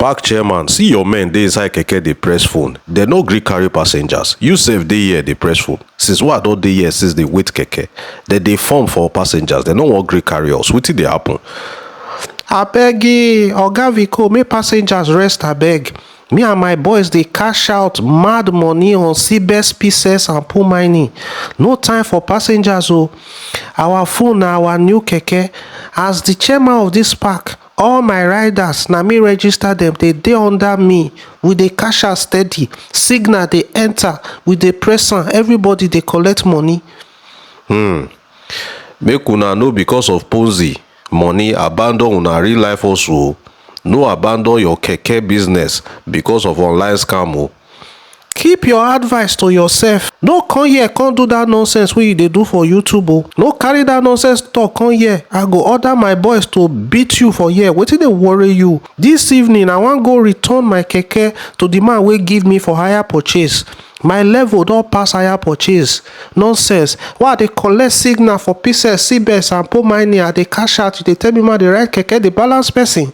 Park chairman, see your men dey inside keke dey press phone. They no gree carry passengers. You sef dey here dey press phone. Since I don dey here since dey wait keke, they form for passengers. They no wan gree carry us. Wetin dey happen? Abeg, Oga Viko, make passengers rest abeg. Me and my boys dey cash out mad money on CBEX, PCEX and POW mining. No time for passengers o. Our phone na our new keke. As the chairman of this park, all my riders na me register them. They dey under me. We dey cash out steady. Signal dey enter. We dey press am. Everybody dey collect money. Make una know because of Ponzi money abandon una real life hustle. No abandon your keke business because of online scam o. Keep your advice to yourself. No come here come do that nonsense wey you dey do for YouTube o. No carry that nonsense talk come here. I go order my boys to beat you for here. Wetin dey worry you? This evening I wan go return my keke to the man wey give me for hire purchase. My level don pass hire purchase. Nonsense. Why I dey collect signal for PCEX, CBEX and POW mining? I dey cash out. You dey tell me man dey ride keke dey balance person?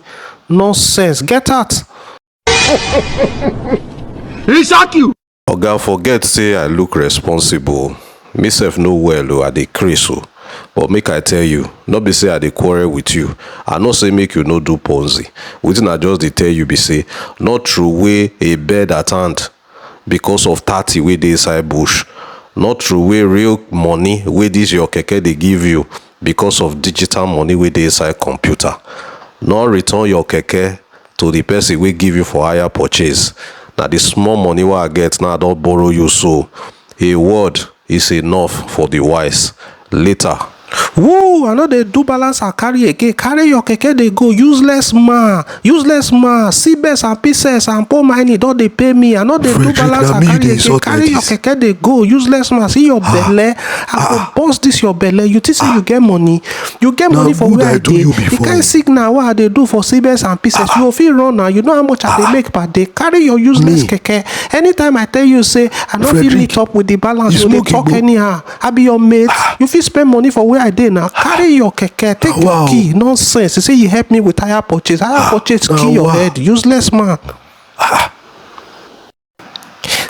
Nonsense. Get out. He shock you. Oga, forget say I look responsible. Me sef no well o, I dey craze o. But make I tell you, no be say I dey quarrel with you. I no say make you no do Ponzi. Wetin I just dey tell you be say no throway a bird at hand because of 30 wey dey inside bush. No throway real money wey this your keke dey give you because of digital money wey dey inside computer. No return your keke to the person wey give you for hire purchase. Na the small money wey I get now I don borrow you, so a word is enough for the wise. Later. Woo, I no dey do balance and carry again. Carry your keke dey go. Useless man. CBEX and PCEX and POW mining don dey pay me. I no dey do balance and carry again. Carry your keke dey go. Useless man. See your belle. I go burst this your belle. You think say you get money? You get money for where I dey. The kind signal wey I dey do for CBEX and PCEX, you go fit run now. You know how much I dey make per day. Carry your useless keke. Anytime I tell you say I no fit meet up with the balance, you dey talk anyhow. I be your mate. You fit spend money for where I dey now. Carry your keke, take your key. Nonsense. You say you help me with hire purchase. Hire purchase, kill your head. Useless man.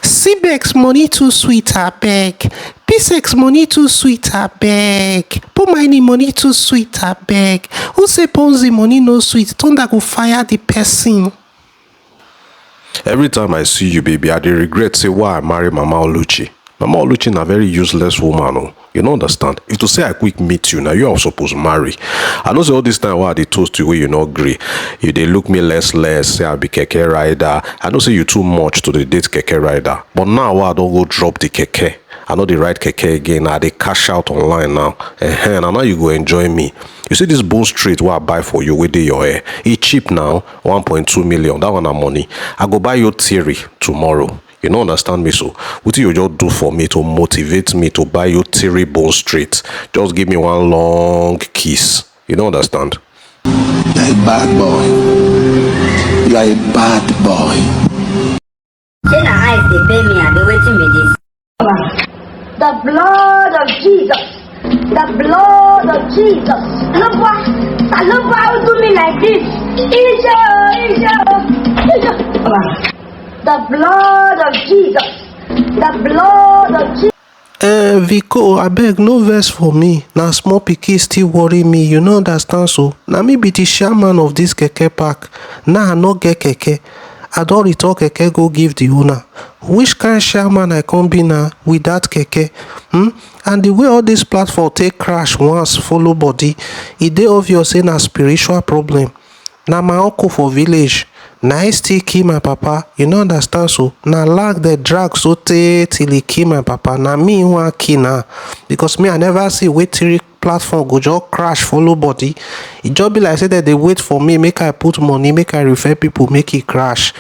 CBEX money too sweet, abeg. PCEX money too sweet, abeg. POW mining money too sweet, abeg. Who say Ponzi money no sweet? Thunder go fire the person. Every time I see you, baby, I dey regret say why I marry Mama Oluchi. Mama Oluchi na very useless woman o. You no understand? If to say I quick meet you, now you are supposed to marry. I know say all this time while I dey toast you wey you no gree, you dey look me less, say I be keke rider. I know say you too much to dey date keke rider. But now while I don go drop the keke, I no dey ride keke again. I dey cash out online now. And now you go enjoy me. You see this bone straight wey I buy for you wey dey your hair, e cheap now, 1.2 million. That one na money. I go buy you theory tomorrow. You don't understand me, so what you just do for me to motivate me to buy you theory bone straight? Just give me one long kiss. You don't understand? You're a bad boy. You are a bad boy. China eyes they pay me and they waiting me this. The blood of Jesus. The blood of Jesus. I love how you do me like this. The blood of Jesus. The blood of Jesus. Viko, abeg no vex for me. Na small pikin still worry me. You no understand so? Na me be the chairman of this keke park. Now I no get keke. I don return keke go give the owner. Which kind chairman I come be now with that keke? And the way all this platform take crash once follow body, e dey obvious say na spiritual problem. Na my uncle for village, na he still kill my papa. You no understand so? Na lag dey drag so tey till he kill my papa. Na me wan kill now, because me I never see wetin platform go just crash follow body. E just be like say dem dey wait for me make I put money, make I refer people, make e crash.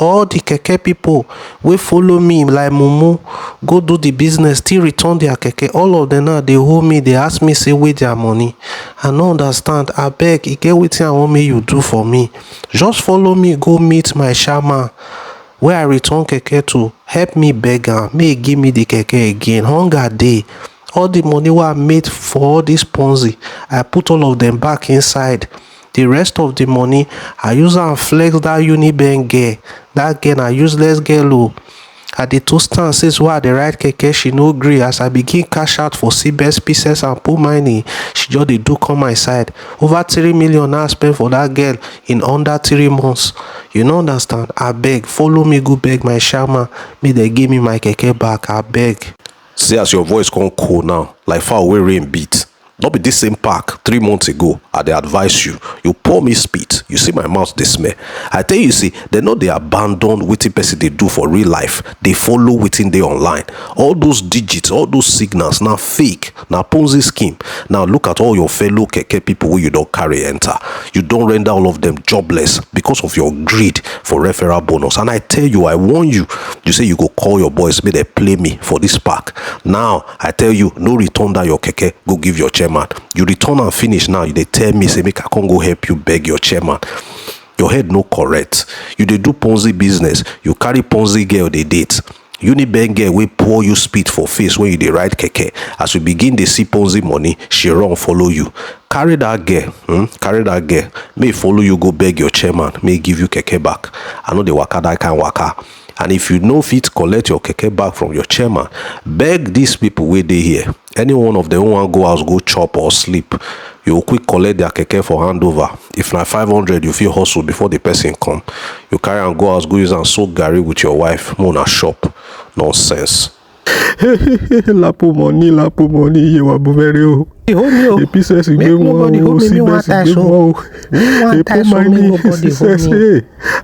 All the keke people wey follow me like mumu go do the business still return their keke. All of them now dey hold me, dey ask me say where their money. I no understand. Abeg, e get wetin I want make you do for me. Just follow me go meet my chairman wey I return keke to. Help me beg am make e give me the keke again. Hunger dey. All the money wey I made for all this Ponzi, I put all of them back inside. The rest of the money I use am flex that unibank girl. Dat girl na useless girl o. I dey toast am since wey I dey ride keke she no gree. As I begin cash out for CBEX, PCEX and POW mining, she just dey do come my side. Over 3 million now I spend for dat girl in under 3 months. You no understand? Abeg follow me go beg my chairman make dem give me my keke back, abeg. See as your voice come cool now, like fowl wey rain beat. No be this same park 3 months ago I dey advise you. You pour me spit, you see my mouth dey smell. I tell you say dem no dey abandon wetin person dey do for real life, dey follow wetin dey online. All those digits, all those signals na fake, na Ponzi scheme. Now look at all your fellow keke people wey you don carry enter. You don render all of them jobless because of your greed for referral bonus. And I tell you, I warn you, you say you go call your boys make dem play me for this park. Now I tell you, no return that your keke, go give your chairman. You return and finish now, you dey tell me say make I come go help you beg your chairman. Your head no correct. You dey do Ponzi business, you carry Ponzi girl dey date. Unibank girl wey pour you spit for face when you dey ride keke. As you begin dey see Ponzi money, she run follow you. Carry that girl, carry that girl, may follow you go beg your chairman, may give you keke back. I know dey waka that kind waka. And if you no fit collect your keke back from your chairman, beg these people wey dey here. Any one of them who wan go house go chop or sleep, you go quick collect their keke for handover. If na 500 you fit hustle before the person come, you carry am go house go use am soak garri with your wife, mo na shop. Nonsense. Lapo money, you are very old. The pieces you give one, CBEX give one. The POW mining says, hey,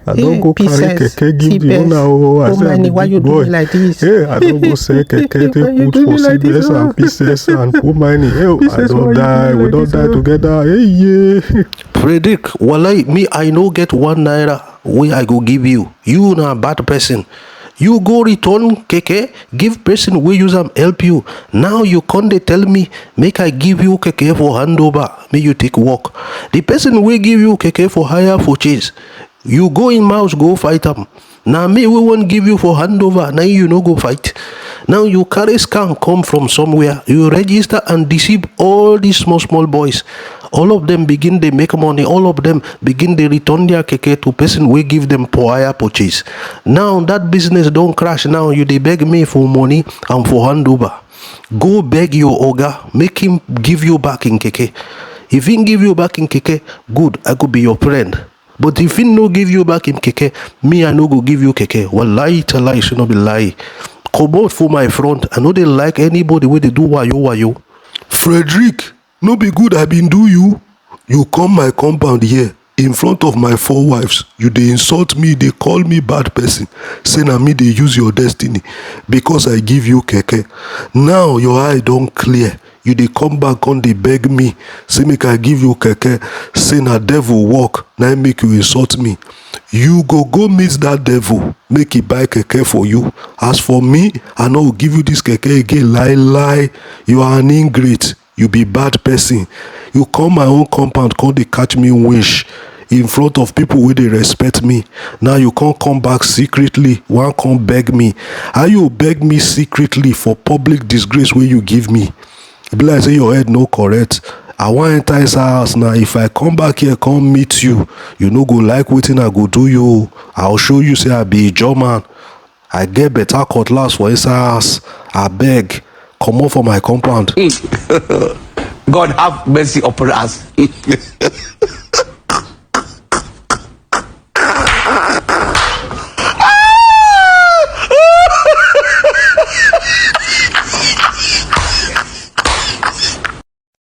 I don't go carry keke give the owner. I say, why you doing like this? Hey, I don't go sell keke to put for CBEX and PCEX and POW mining. Hey, I don't die. We don't die together. Hey, yeah. Predict, walai, me I no get 1 naira wey I go give you. You na bad person. You go return keke, give person wey use am help you. Now you come dey tell me make I give you keke for handover, make you take work. The person wey give you keke for hire purchase, you go in house go fight am. Na me wey wan give you for handover, na you no go fight. Now you carry scam come from somewhere, you register and deceive all these small boys. All of them begin dey make money, all of them begin dey return their keke to person wey give them for hire purchase. Now that business don crash. Now you dey beg me for money and for handover. Go beg your oga, make him give you back in keke. If he give you back in keke, good, I could be your friend. But if he no give you back in keke, me I no go give you keke. Wallahi talai, should not be lie. Comot for my front. I no dey like anybody wey dey do wayo. Frederick, no be good I been do you. You come my compound here in front of my 4 wives. You dey insult me, dey call me bad person, say na me dey use your destiny because I give you keke. Now your eye don clear. You dey come back come dey beg me, say make I give you keke, say na devil work na im make you insult me. You go meet that devil, make he buy keke for you. As for me, I no go give you this keke again. Lie. You are an ingrate. You be bad person. You come my own compound come dey catch me wish in front of people wey dey respect me. Now you can't come back secretly, wan come beg me. How you beg me secretly for public disgrace wey you give me? E be like say your head no correct. I wan enter inside house now. If I come back here come meet you, you no go like wetin I go do you. I'll show you say I be German. I get better cutlass for inside house. Abeg, comot for my compound. God have mercy upon us.